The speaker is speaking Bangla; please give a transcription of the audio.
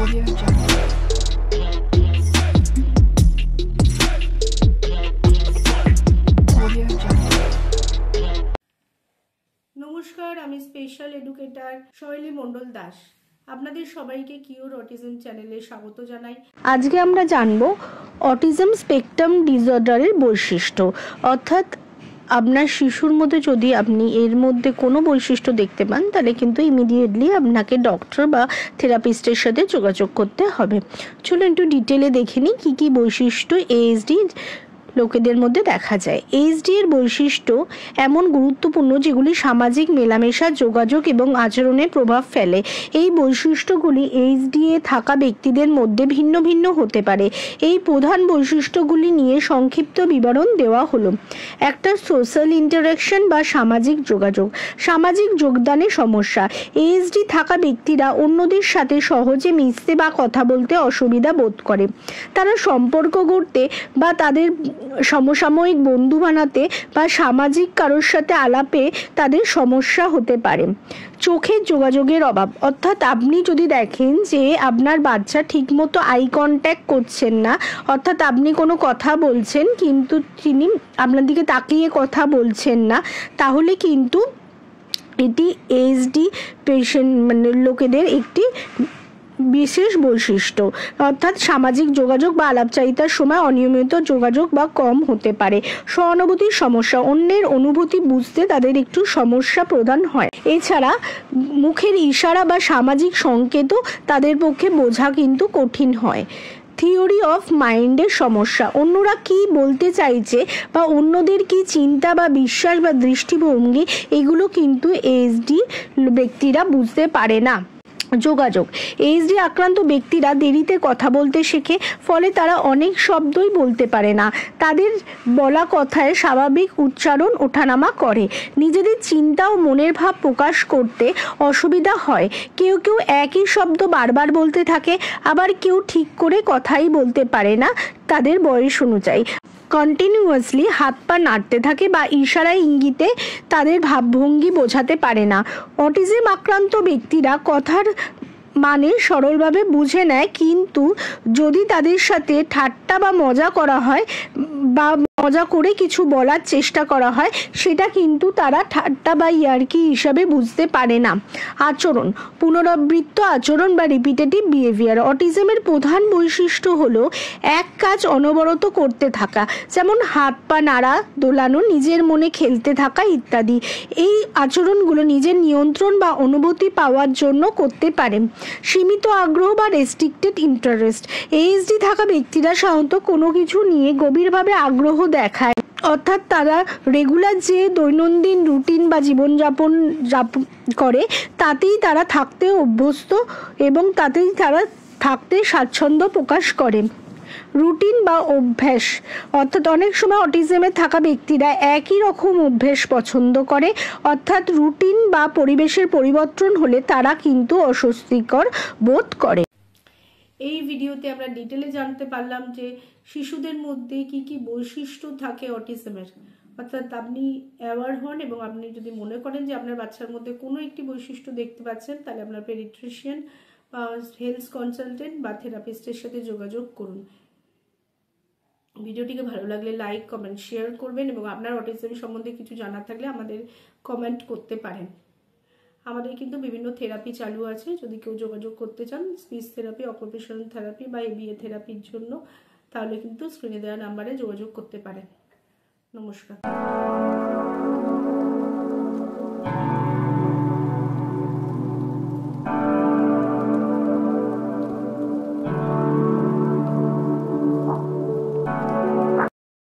Audio Jungle. Audio Jungle. নমস্কার, আমি স্পেশাল এডুকেটর শৈলী মণ্ডল দাস। আপনাদের সবাইকে কিওর অটিজম চ্যানেলে স্বাগত জানাই। আজকে আমরা জানব অটিজম স্পেকট্রাম ডিসঅর্ডারের বৈশিষ্ট্য, অর্থাৎ আপনার শিশুর মধ্যে যদি আপনি এর মধ্যে কোনো বৈশিষ্ট্য দেখতে পান তাহলে কিন্তু ইমিডিয়েটলি আপনাকে ডক্টর বা থেরাপিস্টের সাথে যোগাযোগ করতে হবে। চলুন একটু ডিটেলে দেখে নিই কী কী বৈশিষ্ট্য এএসডি লোকেদের মধ্যে দেখা যায়। এএসডি এর বৈশিষ্ট্য এমন গুরুত্বপূর্ণ যেগুলি সামাজিক মেলামেশা, যোগাযোগ এবং আচরণে প্রভাব ফেলে। এই বৈশিষ্ট্যগুলি এএসডি এ থাকা ব্যক্তিদের মধ্যে ভিন্ন ভিন্ন হতে পারে। এই প্রধান বৈশিষ্ট্যগুলি নিয়ে সংক্ষিপ্ত বিবরণ দেওয়া হলো। একটা সোশ্যাল ইন্টারাকশন বা সামাজিক যোগাযোগ। সামাজিক যোগদানের সমস্যা। এএসডি থাকা ব্যক্তিরা অন্যদের সাথে সহজে মিশতে বা কথা বলতে অসুবিধা বোধ করে। তারা সম্পর্ক গড়তে বা তাদের সমসাময়িক বন্ধু বানাতে বা সামাজিক কারোর সাথে আলাপে তাদের সমস্যা হতে পারে। চোখের যোগাযোগের অভাব, অর্থাৎ আপনি যদি দেখেন যে আপনার বাচ্চা ঠিকমতো আই কন্ট্যাক্ট করছেন না, অর্থাৎ আপনি কোনো কথা বলছেন কিন্তু তিনি আপনার দিকে তাকিয়ে কথা বলছেন না, তাহলে কিন্তু এটি এএসডি পেশেন্ট লোকেদের একটি বিশেষ বৈশিষ্ট্য। অর্থাৎ সামাজিক যোগাযোগ বা আলাপচারিতার সময় অনিয়মিত যোগাযোগ বা কম হতে পারে। সহানুভূতির সমস্যা, অন্যের অনুভূতি বুঝতে তাদের একটু সমস্যা প্রদান হয়। এছাড়া মুখের ইশারা বা সামাজিক সংকেতও তাদের পক্ষে বোঝা কিন্তু কঠিন হয়। থিওরি অফ মাইন্ডের সমস্যা, অন্যরা কি বলতে চাইছে বা অন্যদের কি চিন্তা বা বিশ্বাস বা দৃষ্টিভঙ্গি, এগুলো কিন্তু এএসডি ব্যক্তিরা বুঝতে পারে না। যোগাযোগ, এএসডি আক্রান্ত ব্যক্তিরা দেরিতে কথা বলতে শেখে, ফলে তারা অনেক শব্দই বলতে পারে না। তাদের বলা কথায় স্বাভাবিক উচ্চারণ ওঠানামা করে। নিজেদের চিন্তা ও মনের ভাব প্রকাশ করতে অসুবিধা হয়। কেউ কেউ একই শব্দ বারবার বলতে থাকে, আবার কেউ ঠিক করে কথাই বলতে পারে না তাদের বয়স অনুযায়ী। কন্টিনিউয়াসলি হাত পা নাড়তে থাকে বা ইশারায় ইঙ্গিতে তাদের ভাবভঙ্গি বোঝাতে পারে না। অটিজম আক্রান্ত ব্যক্তিরা কথার মানে সরলভাবে বুঝে নেয়, কিন্তু যদি তাদের সাথে ঠাট্টা বা মজা করা হয় বা মজা করে কিছু বলার চেষ্টা করা হয়, সেটা কিন্তু তারা ঠাট্টা বা ইয়ার্কি হিসাবে বুঝতে পারে না। আচরণ, পুনরাবৃত্ত আচরণ বা রিপিটেটিভ বিহেভিয়ার। অটিজমের প্রধান বৈশিষ্ট্য হলো এক কাজ অনবরত করতে থাকা, যেমন হাত পা নাড়া, দোলানো, নিজের মনে খেলতে থাকা ইত্যাদি। এই আচরণগুলো নিজের নিয়ন্ত্রণ বা অনুভূতি পাওয়ার জন্য করতে পারে। সীমিত আগ্রহ বা রেস্ট্রিক্টেড ইন্টারেস্ট, এএসডি থাকা ব্যক্তিরা সাধারণত কোনো কিছু নিয়ে গভীরভাবে আগ্রহ দেখায়, অর্থাৎ তারা রেগুলার যে দৈনন্দিন রুটিন বা জীবনযাপন করে তাতেই তারা থাকতে অভ্যস্ত এবং তাতেই তারা থাকতে স্বাচ্ছন্দ্য প্রকাশ করে। রুটিন বা অভ্যাস, অর্থাৎ অনেক সময় অটিজমে থাকা ব্যক্তিরা একই রকম অভ্যাস পছন্দ করে, অর্থাৎ রুটিন বা পরিবেশের পরিবর্তন হলে তারা কিন্তু অস্বস্তিকর বোধ করে। এই ভিডিওতে আমরা ডিটেলে জানতে পারলাম যে শিশুদের মধ্যে কি কি বৈশিষ্ট্য থাকে অটিজমের, অর্থাৎ আপনি অ্যাওয়ার হন এবং আপনি যদি মনে করেন যে আপনার বাচ্চার মধ্যে কোনো একটি বৈশিষ্ট্য দেখতে পাচ্ছেন, তাহলে আপনার পেডিয়াট্রিশিয়ান বা হেলথ কনসালটেন্ট বা থেরাপিস্টের সাথে যোগাযোগ করুন। ভিডিওটিকে ভালো লাগলে লাইক, কমেন্ট, শেয়ার করবেন এবং আপনার অটিজম সম্বন্ধে কিছু জানার থাকলে আমাদের কমেন্ট করতে পারেন। আমাদের কিন্তু বিভিন্ন থেরাপি চালু আছে, যদি কেউ যোগাযোগ করতে চান স্পিচ থেরাপি, অকুপেশনাল থেরাপি বা এবিএ থেরাপির জন্য, তাহলে কিন্তু স্ক্রিনে দেওয়া নাম্বারে যোগাযোগ করতে পারেন। নমস্কার।